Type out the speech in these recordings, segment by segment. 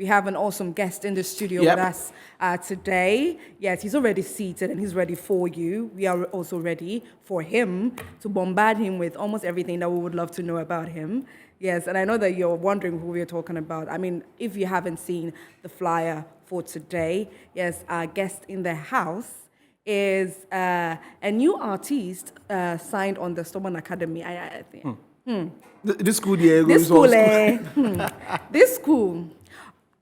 we have an awesome guest in the studio with us today. Yes, he's already seated and he's ready for you. We are also ready for him to bombard him with almost everything that we would love to know about him. Yes, and I know that you're wondering who we're talking about. I mean, if you haven't seen the flyer for today, yes, our guest in the house is a new artist signed on the Stubborn Academy. I think. This school, Diego. This school,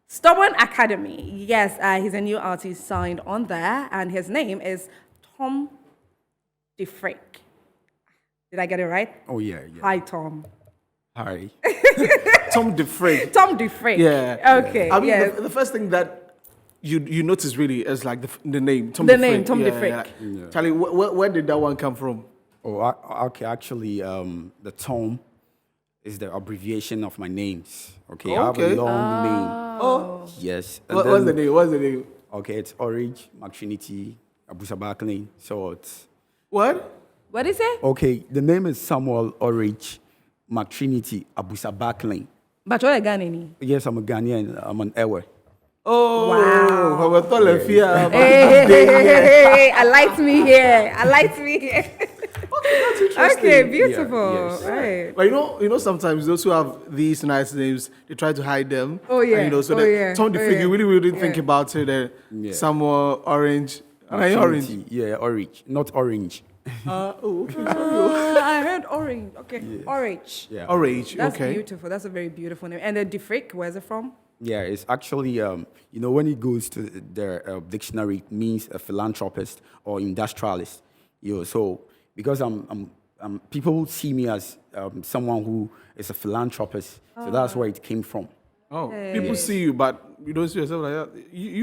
Stubborn Academy. Yes, he's a new artist signed on there, and his name is Tom DeFrick. Did I get it right? Oh, yeah. Hi, Tom. Hi. Tom DeFrick. Tom DeFrick. Yeah. Okay. I mean, yes. the first thing that you notice really is like the name Tom The DeFrick. name, Tom DeFrick. Yeah. Charlie, where did that one come from? Oh, okay. Actually, the Tom is the abbreviation of my names. Okay, I have a long name. Oh. Yes. What's the name? What's the name? Okay, it's Orange, McTrinity, Abusabakling. So it's... What? What is it? Okay, the name is Samuel Orange, McTrinity, Abusabakling. But you're a Ghanaian. Yes, I'm a Ghanaian. I'm an Ewe. Oh, wow. Hey, I liked me here. Okay, that's interesting. Okay, beautiful. Yeah, yes. Right. But you know, sometimes those who have these nice names, they try to hide them. Oh, yeah. And, so Tom DeFrick, you really didn't think about it. Samuel Orange. Orange. Yeah, Orange, not Orange. Okay. I heard orange. Okay, yeah. Orange. Yeah. Orange. That's okay. beautiful. That's a very beautiful name. And the DeFrick, where's it from? Yeah, it's actually, when it goes to the dictionary, it means a philanthropist or industrialist. So because people see me as someone who is a philanthropist, so that's where it came from. Oh, people see you, but you don't see yourself like that.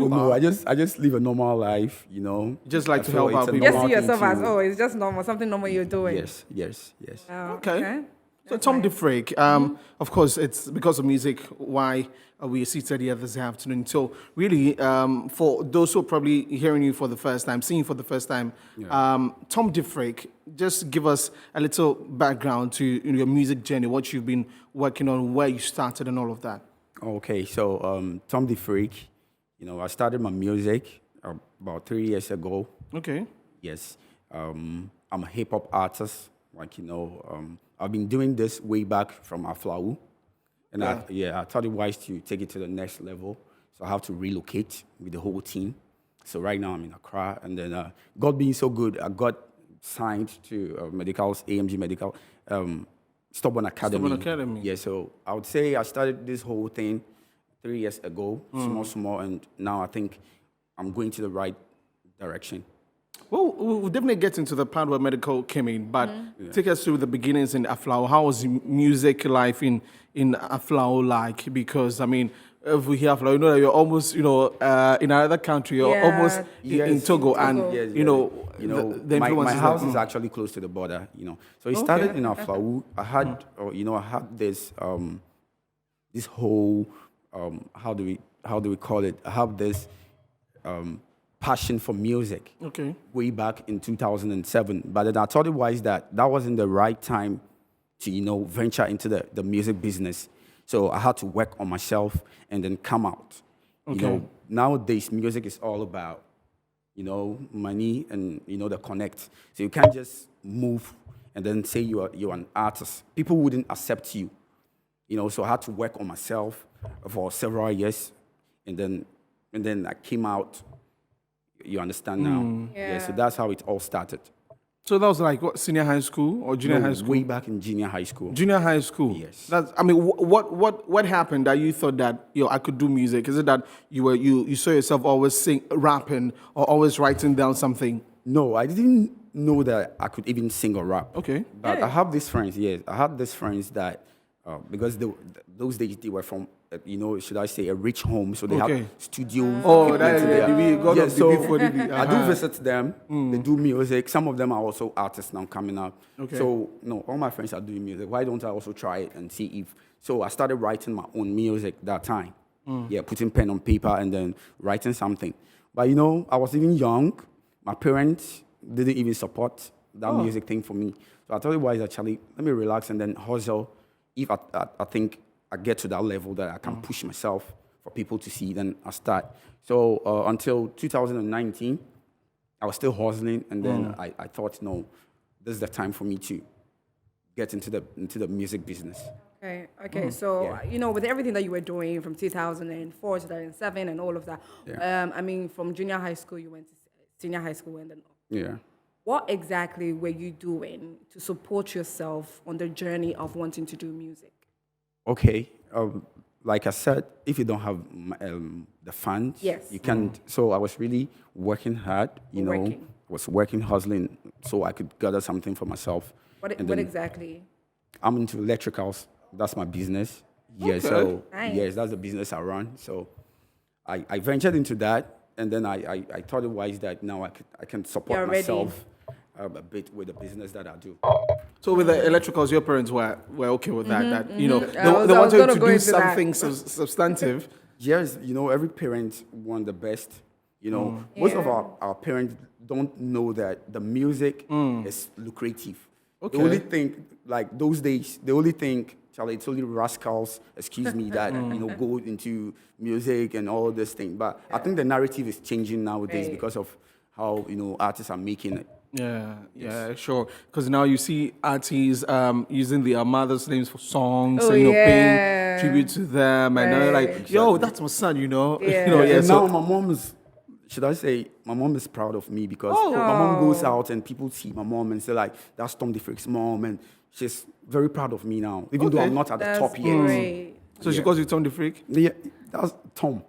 No, I just live a normal life, Just like to help out people. Just see yourself as, it's just normal, something normal you're doing. Yes. Okay. So Tom DeFrick, of course, it's because of music why we are seated here this afternoon. So really, for those who are probably hearing you for the first time, seeing you for the first time, Tom DeFrick, just give us a little background to your music journey, what you've been working on, where you started and all of that. Okay, so Tom DeFrick, I started my music about 3 years ago. Okay. Yes, I'm a hip hop artist. I've been doing this way back from Aflau, and I thought it wise to take it to the next level. So I have to relocate with the whole team. So right now I'm in Accra, and then God being so good, I got signed to Medikal's AMG Medikal. Stubborn Academy. Yeah, so I would say I started this whole thing 3 years ago, small, and now I think I'm going to the right direction. Well, we'll definitely get into the part where Medikal came in, but take us through the beginnings in Aflau. How was music life in Aflau like? Because, I mean, if we hear Aflau, you know that you're almost, in another country, you're almost in Togo, and, the influence my house is actually close to the border, So it started in Aflau. I had, I had this, this whole, how do we call it? I have this, passion for music. Okay. Way back in 2007. But then I thought it wise that wasn't the right time to, venture into the music business. So I had to work on myself and then come out. Okay. Nowadays, music is all about, money and, the connect. So you can't just move and then say you're an artist. People wouldn't accept you. So I had to work on myself for several years. And then I came out. You understand now? Yeah. So that's how it all started. So that was like what, senior high school or junior high school? Way back in junior high school. Junior high school. Yes. What happened that you thought that I could do music? Is it that you saw yourself always rapping or always writing down something? No, I didn't know that I could even sing or rap. Okay. But I have these friends. Yes, I had these friends that because those days they were from should I say a rich home, so they have studios. Oh, that is the so I do visit them. They do music. Some of them are also artists now coming up. Okay. So all my friends are doing music. Why don't I also try it and see if? So I started writing my own music that time. Yeah, putting pen on paper and then writing something. But I was even young. My parents didn't even support that music thing for me. So I thought it was actually let me relax and then hustle. If I think I get to that level that I can push myself for people to see. Then I start. So until 2019, I was still hustling, and then I thought, no, this is the time for me to get into the music business. Okay. So, with everything that you were doing from 2004, 2007, and all of that, I mean, from junior high school, you went to senior high school, and then what exactly were you doing to support yourself on the journey of wanting to do music? Okay. Like I said, if you don't have the funds, you can't. So I was really working hard, I was working, hustling, so I could gather something for myself. What exactly? I'm into electricals. That's my business. Okay. So Nice. yes, that's the business I run. So I ventured into that, and then I thought it wise that now I can support myself a bit with the business that I do. So with the electricals, your parents were okay with that. That they I was wanted gonna to go do into that. something substantive. Yes, every parent want the best. Most of our parents don't know that the music is lucrative. Okay. They only think, like those days, Charlie, it's only rascals, excuse me, that go into music and all this thing. But I think the narrative is changing nowadays because of how artists are making it. Yeah, sure. Because now you see artists using their mothers' names for songs, Oh, and yeah. paying tribute to them, and they're like, "Yo, that's my son," Yeah. And so now my mom is proud of me because my mom goes out and people see my mom and say like, that's Tom the Freak's mom, and she's very proud of me now, even though I'm not at the top yet. Great. So she calls you Tom the Freak? Yeah, that's Tom.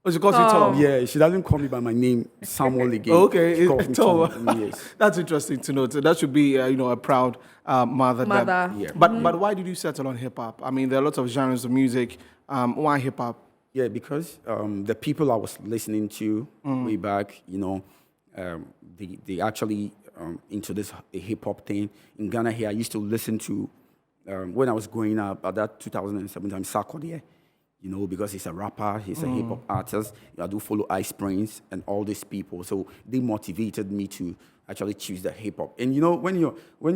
Oh, she calls you Tom? Yeah, she doesn't call me by my name, Samuel again. Okay, She calls me Tom. Yes. That's interesting to know. So that should be, a proud mother. Mother. But why did you settle on hip hop? I mean, there are lots of genres of music. Why hip hop? Yeah, because the people I was listening to way back, they actually into this hip hop thing. In Ghana here, I used to listen to, when I was growing up, at that 2007 time, Sarkodie, because he's a rapper, he's a hip hop artist. I do follow Ice Prince and all these people. So they motivated me to actually choose the hip hop. And when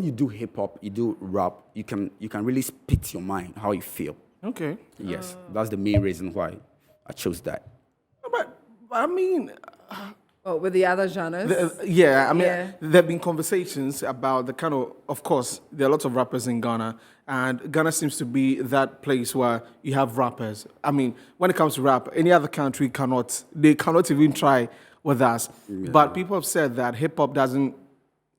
you do hip hop, you do rap, you can really spit your mind, how you feel. Okay. Yes, that's the main reason why I chose that. But I mean, With the other genres? there have been conversations about the kind of course, there are lots of rappers in Ghana, and Ghana seems to be that place where you have rappers. I mean, when it comes to rap, any other country cannot even try with us. Yeah. But people have said that hip-hop doesn't,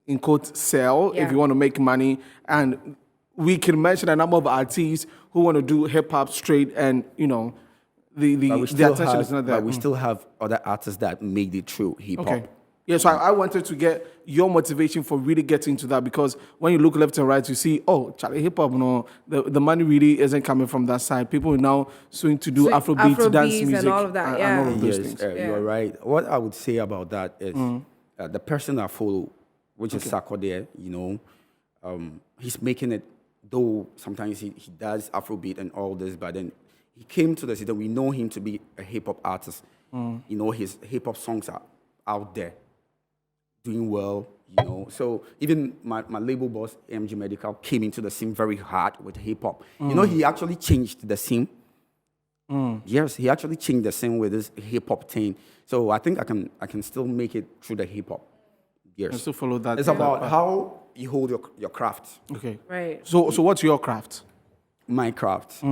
in quote, sell if you want to make money, and we can mention a number of artists who want to do hip-hop straight, and, the attention is not there. But we still have other artists that made it through hip-hop. Okay. Yeah, so I wanted to get your motivation for really getting into that, because when you look left and right, you see, Charlie, hip-hop, the money really isn't coming from that side. People are now swing to do Afrobeat, dance music, and all of that, and all of those things. You're right. What I would say about that is the person I follow, which is Sarkodie, he's making it, though sometimes he does Afrobeat and all this, but then he came to the city. We know him to be a hip-hop artist. His hip-hop songs are out there, doing well, So even my label boss, Medikal, came into the scene very hard with hip-hop. He actually changed the scene. Yes, he actually changed the scene with this hip-hop thing. So I think I can still make it through the hip-hop. Yes. And still follow that. It's about how you hold your craft. Okay. Right. So what's your craft? My craft.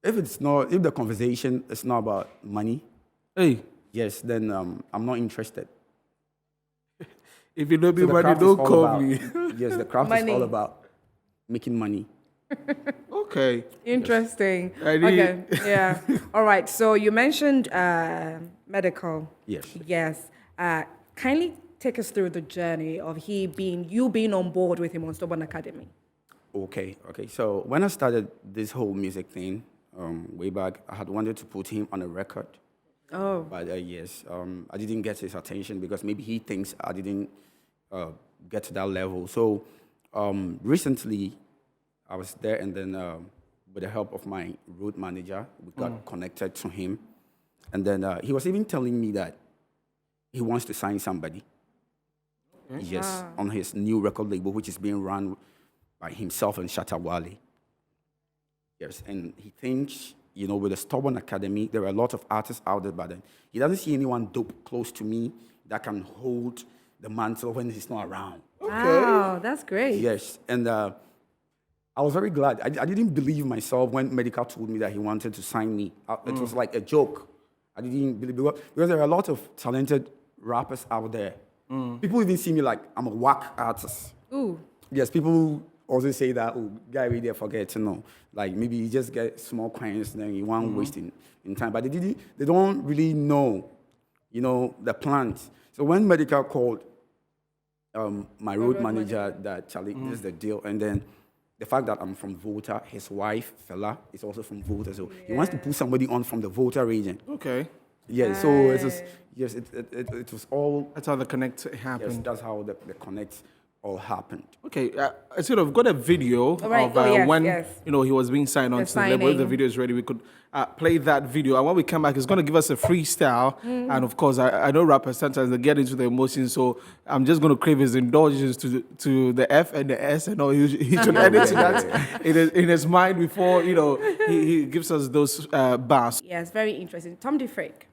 If the conversation is not about money, yes, then I'm not interested. If you don't be money, don't call me. Yes, the craft is all about making money. Okay. Interesting. Okay. Yeah. All right. So you mentioned Medikal. Yes. Yes. Kindly take us through the journey of you being on board with him on Stubborn Academy. Okay. So when I started this whole music thing way back, I had wanted to put him on a record. Oh. But I didn't get his attention because maybe he thinks I didn't get to that level. So recently, I was there, and then with the help of my road manager, we got connected to him. And then he was even telling me that he wants to sign somebody. Yes, on his new record label, which is being run by himself and Shatta Wale. Yes, and he thinks, with the Stubborn Academy, there are a lot of artists out there, but then he doesn't see anyone dope close to me that can hold the mantle when he's not around. Wow, that's great. Yes, and I was very glad. I didn't believe myself when Medikal told me that he wanted to sign me. It was like a joke. I didn't believe it because there are a lot of talented rappers out there. People even see me like I'm a whack artist. Ooh. Yes, people also say that, oh, guy, we there forget to know. Like maybe you just get small coins and then you want wasting in time. But they don't really know, the plans. So when Medikal called my road manager that Charlie, this is the deal, and then the fact that I'm from Volta, his wife, Fela, is also from Volta, so he wants to put somebody on from the Volta region. Okay. Yeah, Nice. so it was all. That's how the connect happened. Yes, that's how the connect all happened. Okay, I sort of got a video right. of Yes, when yes. he was being signed on to the label. If the signing. video is ready, we could play that video. And when we come back, it's going to give us a freestyle. And of course, I know rappers sometimes they get into the emotions, so I'm just going to crave his indulgence to the F and the S, and all. He should edit that in his mind before he gives us those bars. Yes, very interesting. Tom DeFrake.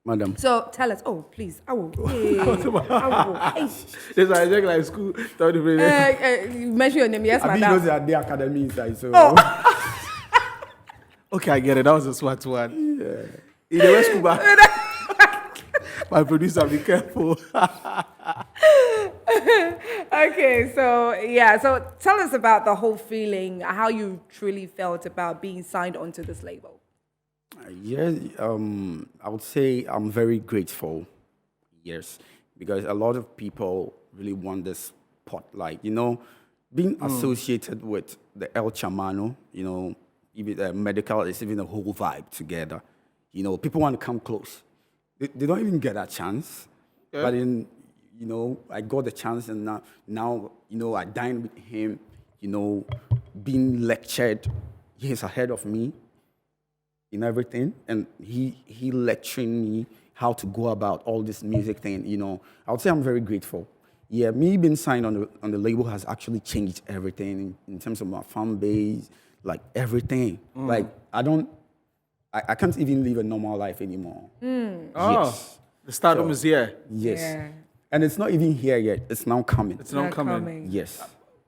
Madam. So tell us. Oh, please. I will. Hey, I will. Hey. It's like school. You mention your name. Yes, I mean, madam. those are the academy inside, so. Okay, I get it. That was a swat one. Yeah. In the West Cuba. My producer, be careful. Okay, so tell us about the whole feeling, how you truly felt about being signed onto this label. Yes, I would say I'm very grateful. Yes, because a lot of people really want this spotlight. Being associated with the El Chamano, even Medikal is even a whole vibe together. People want to come close. They don't even get that chance. Yeah. But then, I got the chance, and now I dine with him. Being lectured, he's ahead of me in everything, and he lecturing me how to go about all this music thing. I would say I'm very grateful. Yeah, me being signed on the label has actually changed everything in terms of my fan base, like everything. Like I can't even live a normal life anymore. Yes. The stardom is here. Yes. Yeah. And it's not even here yet. It's now coming. It's now coming. Yes.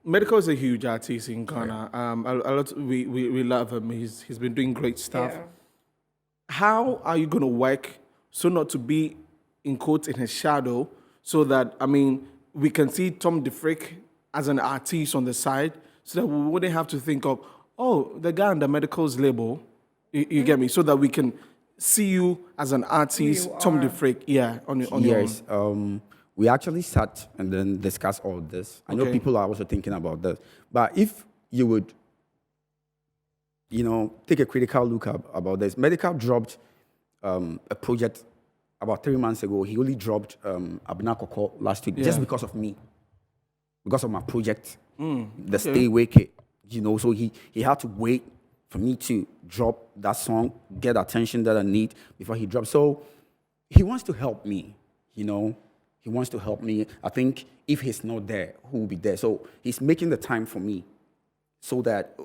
Medikal is a huge artist in Ghana. A lot we love him. He's been doing great stuff. Yeah. How are you going to work so not to be in quotes in his shadow, so that we can see Tom DeFrake as an artist on the side, so that we wouldn't have to think of the guy on the Medikal's label. You get me? So that we can see you as an artist, Tom DeFrake. Yeah, on your yes. We actually sat and then discussed all this. I know people are also thinking about this, but if you would, take a critical look about this. Medikal dropped a project about 3 months ago. He only dropped Abnakoko last week just because of me, because of my project, the Stay Wake. So he had to wait for me to drop that song, get the attention that I need before he drops. So he wants to help me, He wants to help me. I think if he's not there, who will be there? So he's making the time for me so that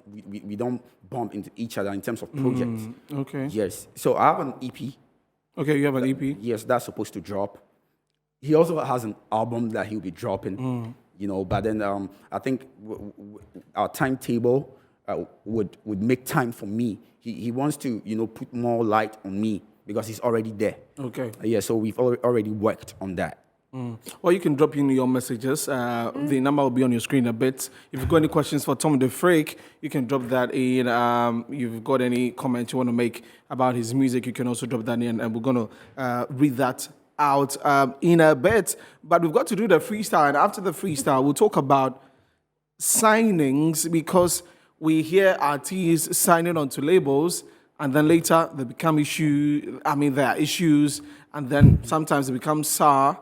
we don't bump into each other in terms of projects. Okay. Yes. So I have an EP. Okay, you have an EP? Yes, that's supposed to drop. He also has an album that he'll be dropping, But then I think our timetable would make time for me. He wants to, put more light on me because he's already there. Okay. Yeah, so we've already worked on that. Or you can drop in your messages. The number will be on your screen a bit. If you've got any questions for Tom DeFrake, you can drop that in. You've got any comments you want to make about his music, you can also drop that in, and we're going to read that out in a bit. But we've got to do the freestyle, and after the freestyle, we'll talk about signings, because we hear artists signing onto labels, and then later they become there are issues, and then sometimes they become sour.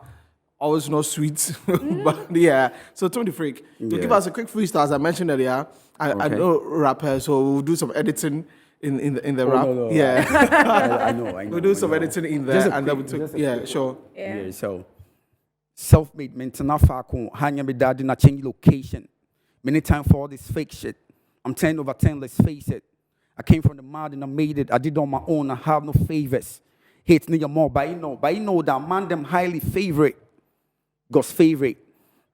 Always not sweet, but yeah. So Tom DeFrake, you give us a quick freestyle, as I mentioned earlier. I know rapper, so we'll do some editing in the rap. No. Yeah, I know. We'll do some editing in there, and then we took. Sure. Yeah. So self-made, maintenance faco, hanya me daddy na change location. Many time for all this fake shit. I'm 10/10, let's face it. I came from the mud and I made it. I did it on my own. I have no favors. Hate nigga more, but you know that man them highly favorite. God's favorite.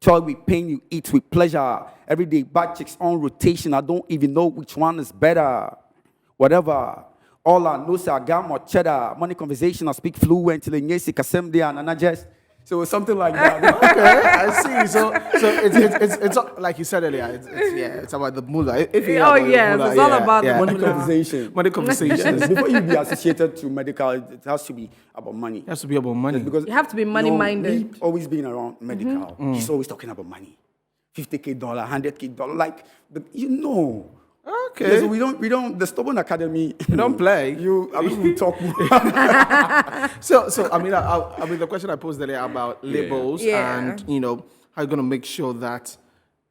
Toil with pain, you eat with pleasure. Every day, bad chicks on rotation. I don't even know which one is better. Whatever. All I know is I got more cheddar. Money conversation, I speak fluently. And I just. So it's something like that. Okay, I see. So it's like you said earlier. It's about the mullah. It's all about the money conversation. Money conversation. Yes, before you be associated to medical, it has to be about money. It has to be about money. Because you have to be money-minded. Me always being around medical, he's always talking about money. $50K, $100K, like, Okay. Yeah, so we don't. The Stubborn Academy. You don't play. We talk more. So I mean, the question I posed earlier about labels and how you're gonna make sure that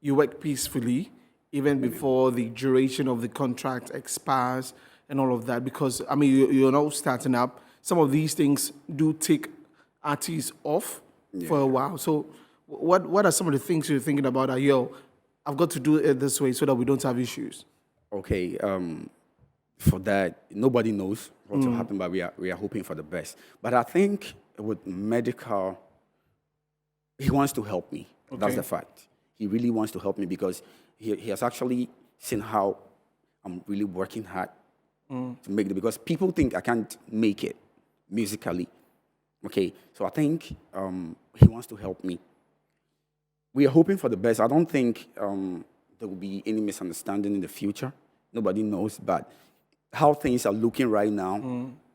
you work peacefully even before the duration of the contract expires and all of that, because I mean you're now starting up. Some of these things do take artists off for a while. So what are some of the things you're thinking about? I've got to do it this way so that we don't have issues. Okay, for that, nobody knows what will happen, but we are hoping for the best. But I think with Medikal, he wants to help me. Okay. That's the fact. He really wants to help me because he has actually seen how I'm really working hard to make it. Because people think I can't make it musically. Okay, so I think he wants to help me. We are hoping for the best. I don't think there will be any misunderstanding in the future. Nobody knows, but how things are looking right now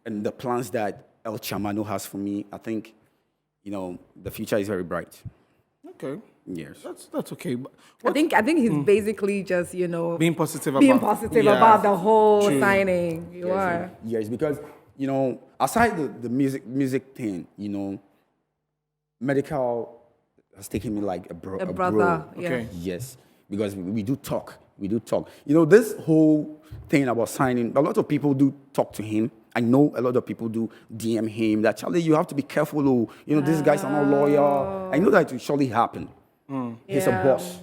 and the plans that El Chamano has for me, I think, the future is very bright. Okay. Yes. That's okay. But I think he's basically just, being positive about the whole signing. You are. Yes, because, aside the music thing, Medikal has taken me like a brother. Bro. Okay. Yes, because we do talk. This whole thing about signing, a lot of people do talk to him. I know a lot of people do DM him that, Charlie, you have to be careful. These guys are not loyal. I know that it will surely happen. He's a boss.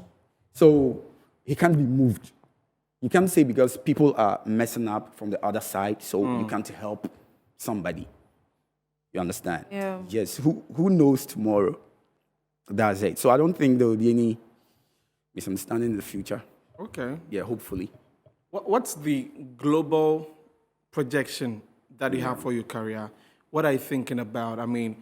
So he can't be moved. You can't say because people are messing up from the other side, so you can't help somebody. You understand? Yeah. Yes, who knows tomorrow? That's it. So I don't think there will be any misunderstanding in the future. Okay. Yeah, hopefully. What's the global projection that you have for your career? What are you thinking about? I mean,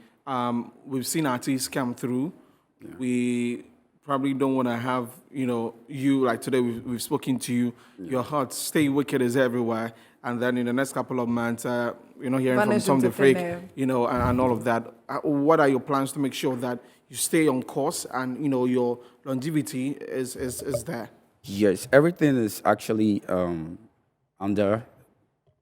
we've seen artists come through. Yeah. We probably don't want to have, you like today we've spoken to you. Yeah. Your heart, Stay Wicked is everywhere. And then in the next couple of months, hearing from Tom the Freak, and all of that. What are your plans to make sure that you stay on course and, your longevity is there? Yes, everything is actually under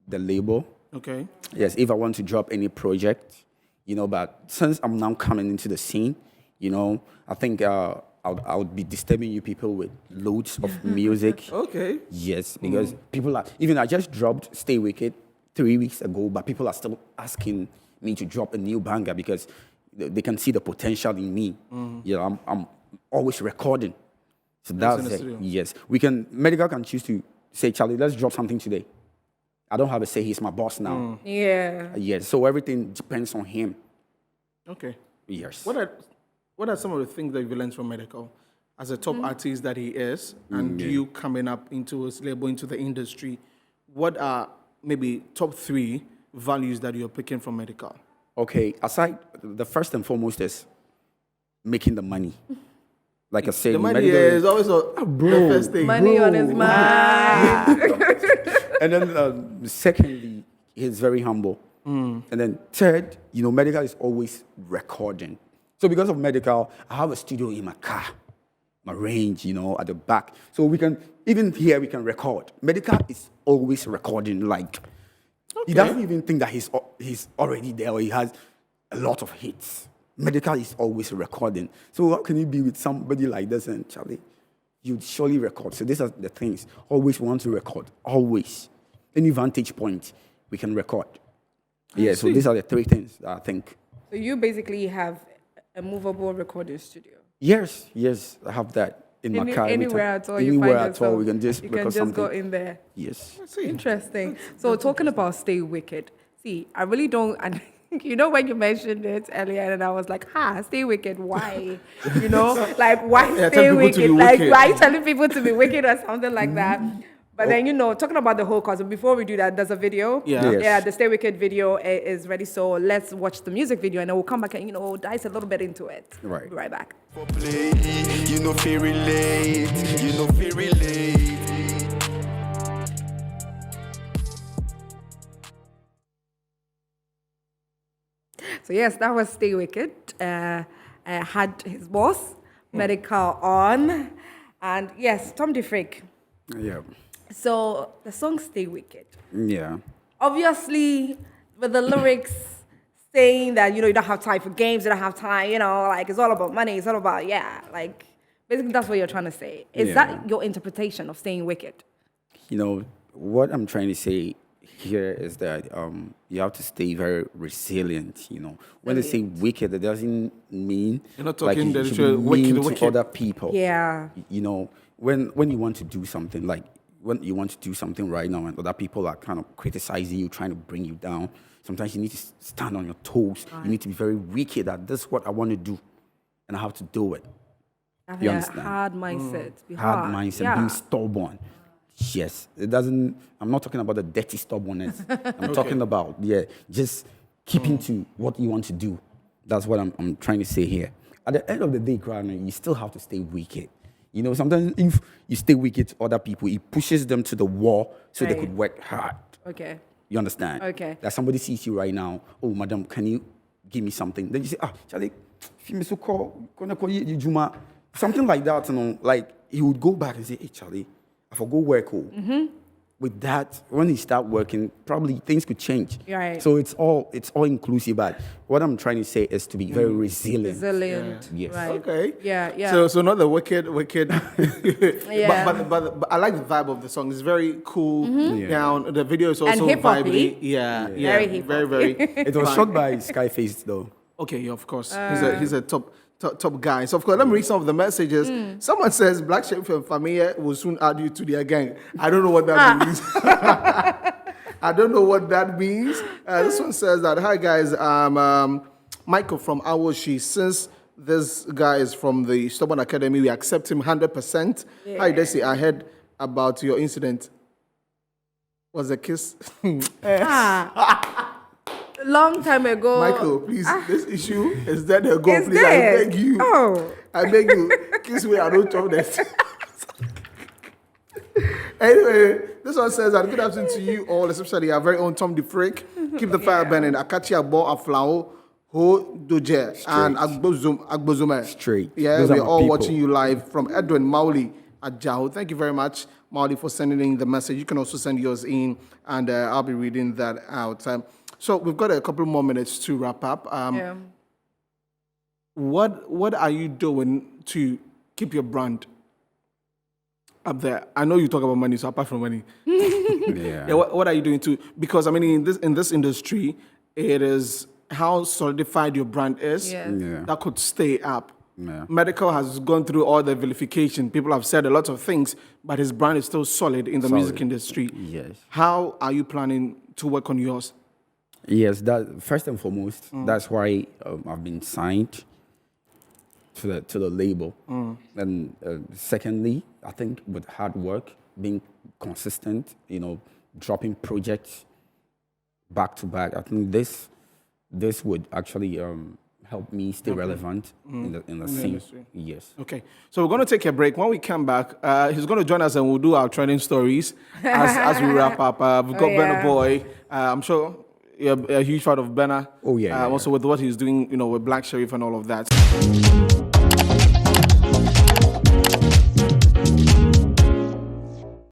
the label. Okay. Yes, if I want to drop any project, but since I'm now coming into the scene, I think I would be disturbing you people with loads of music. Okay. Yes, because people are, even I just dropped Stay Wicked 3 weeks ago, but people are still asking me to drop a new banger because they can see the potential in me. I'm always recording. So that's it. Yes. Medikal can choose to say, Charlie, let's drop something today. I don't have a say, he's my boss now. Yeah. Yes. So everything depends on him. Okay. Yes. What are some of the things that you've learned from Medikal as a top artist that he is, and you coming up into his label, into the industry? What are maybe top 3 values that you're picking from Medikal? Okay. Aside, the first and foremost is making the money. Like I said, the money is always the first thing. Money on his mind. And then secondly, he's very humble. And then third, Medikal is always recording. So because of Medikal, I have a studio in my car, my range, at the back. So we can, even here, we can record. Medikal is always recording. Like, he doesn't even think that he's already there or he has a lot of hits. Medikal is always recording. So how can you be with somebody like this and Charlie? You'd surely record. So these are the things. Always want to record. Always. Any vantage point, we can record. Yeah, so these are the 3 things that I think. So you basically have a movable recording studio? Yes, I have that. in my car. Anywhere at all, you anywhere find at all, yourself, we can just you record can just something. go in there. Yes. Interesting. So talking about Stay Wicked, see, I really don't. And you know when you mentioned it earlier, and I was like, Stay Wicked, why? You know, like why Yeah, stay tell people to be wicked? Like wicked. why telling people to be wicked or something like that? But then, talking about the whole concept, before we do that, there's a video. Yeah. Yes. Yeah, the Stay Wicked video is ready. So let's watch the music video and then we'll come back and, dice a little bit into it. Right. We'll be right back. Play, you know, feel relate, you know, feel relate. So yes, that was Stay Wicked. Had his boss, Medikal, on. And yes, Tom DeFrick. Yeah. So the song Stay Wicked. Yeah. Obviously, with the lyrics saying that, you don't have time for games, you don't have time, like it's all about money, it's all about, like basically that's what you're trying to say. Is Yeah. that your interpretation of staying wicked? What I'm trying to say here is that you have to stay very resilient. When they say wicked, it doesn't mean You're not like talking you that should you're be wicked, mean to wicked. other people. Yeah. When you want to do something, like when you want to do something right now and other people are kind of criticizing you, trying to bring you down, sometimes you need to stand on your toes. You need to be very wicked that this is what I want to do and I have to do it. I You think a understand? hard mindset. Be Hard mindset, Yeah. being stubborn. Yes, I'm not talking about the dirty stubbornness. I'm talking about, just keeping to what you want to do. That's what I'm trying to say here. At the end of the day, you still have to stay wicked. Sometimes if you stay wicked to other people, it pushes them to the wall so they Right. could work hard. Okay. You understand? Okay. That somebody sees you right now, oh, madam, can you give me something? Then you say, Charlie, if you so call, something like that, like he would go back and say, hey, Charlie, I forgot work. With that, when he start working, probably things could change. Right. So it's all inclusive. But what I'm trying to say is to be very resilient. Resilient. Yes. Right. Okay. Yeah. So not the wicked. Yeah. But I like the vibe of the song. It's very cool. Yeah. Down. The video is also hip-hop-y. vibey. Yeah. Very hip-hop. Very. It was shot by Skyface, though. Okay, yeah, of course. He's a top guy. So of course, let me read some of the messages. Someone says Black Sheep and Familia will soon add you to their gang. I don't know what that means. I don't know what that means. This one says that, hi guys, Michael from Awoshi. Since this guy is from the Stubborn Academy, we accept him 100%. Hi Desi, I heard about your incident. Was a kiss? Long time ago. Michael, please, this issue is that go. Is Please, there? I beg you. Oh. I beg you. Kiss me, I don't talk this. Anyway, this one says that good afternoon to you all, especially our very own Tom DeFrick. Keep the fire burning. Akachi Abo Aflao, Ho Doje, and Agbozume. Straight. Yeah, Those are we're my all people. watching you live from Edwin Mauli at Jaho. Thank you very much, Mauli, for sending in the message. You can also send yours in, and I'll be reading that out. So we've got a couple more minutes to wrap up. Yeah. What are you doing to keep your brand up there? I know you talk about money, so apart from money, Yeah. what are you doing to? Because I mean, in this industry, it is how solidified your brand is Yes. Yeah. that could stay up. Yeah. Medikal has gone through all the vilification. People have said a lot of things, but his brand is still solid in the music industry. Yes. How are you planning to work on yours? Yes, that first and foremost, that's why I've been signed to the label. And secondly, I think with hard work, being consistent, dropping projects back to back, I think this would actually help me stay relevant in the scene. industry. Yes. Okay, so we're going to take a break. When we come back, he's going to join us and we'll do our trending stories as we wrap up. We've got Benna Boy. I'm sure you're a huge fan of Benna. Oh, yeah, yeah, Also with what he's doing, with Black Sheriff and all of that.